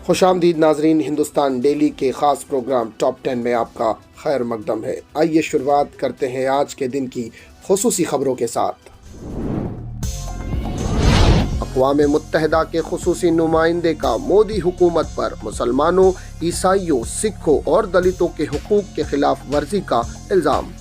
खुशामदीद नाजरीन, हिंदुस्तान डेली के ख़ास प्रोग्राम टॉप 10 में आपका खैर मकदम है। आइए शुरुआत करते हैं आज के दिन की खुसूसी खबरों के साथ। अक़वाम मुत्तहिदा के खुसूसी नुमाइंदे का मोदी हुकूमत पर मुसलमानों, ईसाइयों, सिखों और दलितों के हुकूक के खिलाफ वर्जी का इल्ज़ाम।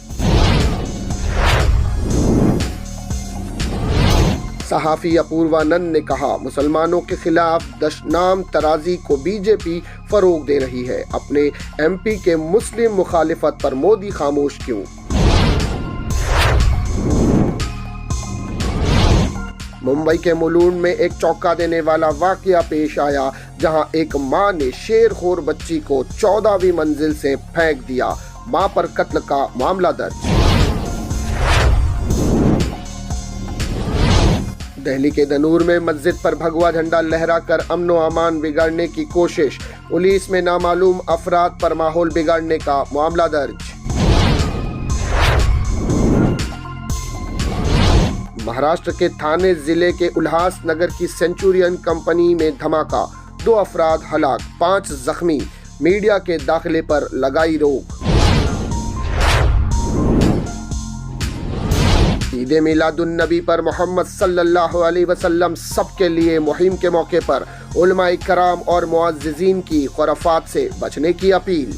सहाफ़ी अपूर्वानंद ने कहा, मुसलमानों के खिलाफ दशनाम तराजी को बीजेपी फरोग दे रही है। अपने एमपी के मुस्लिम मुखालिफत पर मोदी खामोश क्यों? मुंबई के मुलुंड में एक चौंका देने वाला वाकया पेश आया, जहां एक मां ने शेरखोर बच्ची को 14वीं मंजिल से फेंक दिया। मां पर कत्ल का मामला दर्ज। दिल्ली के दनूर में मस्जिद पर भगवा झंडा लहराकर अमन व अमान बिगाड़ने की कोशिश। पुलिस में नामालूम अफराद पर माहौल बिगाड़ने का मामला दर्ज। महाराष्ट्र के थाने जिले के उल्हासनगर की सेंचुरियन कंपनी में धमाका, 2 अफराद हलाक, 5 जख्मी। मीडिया के दाखिले पर लगाई रोक। ईद मिलादुन नबी पर मोहम्मद सल्लल्लाहु अलैहि वसल्लम सबके लिए मुहिम के मौके पर उलमाए कराम और मुअज़्ज़िज़ीन की खुराफात से बचने की अपील।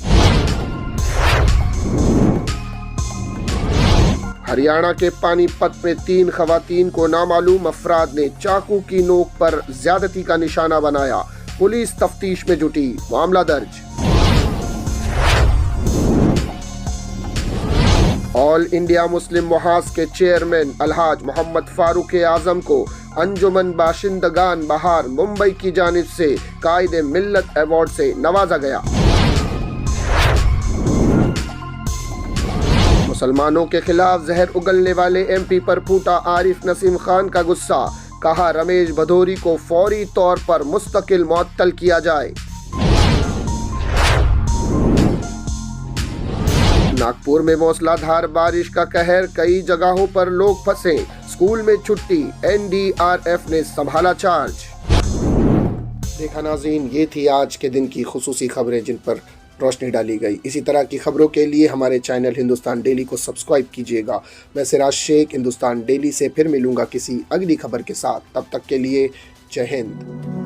हरियाणा के पानीपत में 3 खवातीन को नामालूम अफराद ने चाकू की नोक पर ज्यादती का निशाना बनाया। पुलिस तफ्तीश में जुटी, मामला दर्ज। ऑल इंडिया मुस्लिम मुहाज के चेयरमैन अलहाज मोहम्मद फारूक आजम को अंजुमन बाशिंदगान बहार मुंबई की जानिब से कायदे मिल्लत अवार्ड से नवाजा गया। मुसलमानों के खिलाफ जहर उगलने वाले एमपी पर फूटा आरिफ नसीम खान का गुस्सा। कहा, रमेश भदौरी को फौरी तौर पर मुस्तकिल मुअत्तल किया जाए। नागपुर में मूसलाधार बारिश का कहर, कई जगहों पर लोग फंसे। स्कूल में छुट्टी, एनडीआरएफ ने संभाला चार्ज। देखा नाज़रीन, ये थी आज के दिन की खुसूसी खबरें जिन पर रोशनी डाली गई। इसी तरह की खबरों के लिए हमारे चैनल हिंदुस्तान डेली को सब्सक्राइब कीजिएगा। मैं सिराज शेख हिंदुस्तान डेली से फिर मिलूंगा किसी अगली खबर के साथ। तब तक के लिए जय हिंद।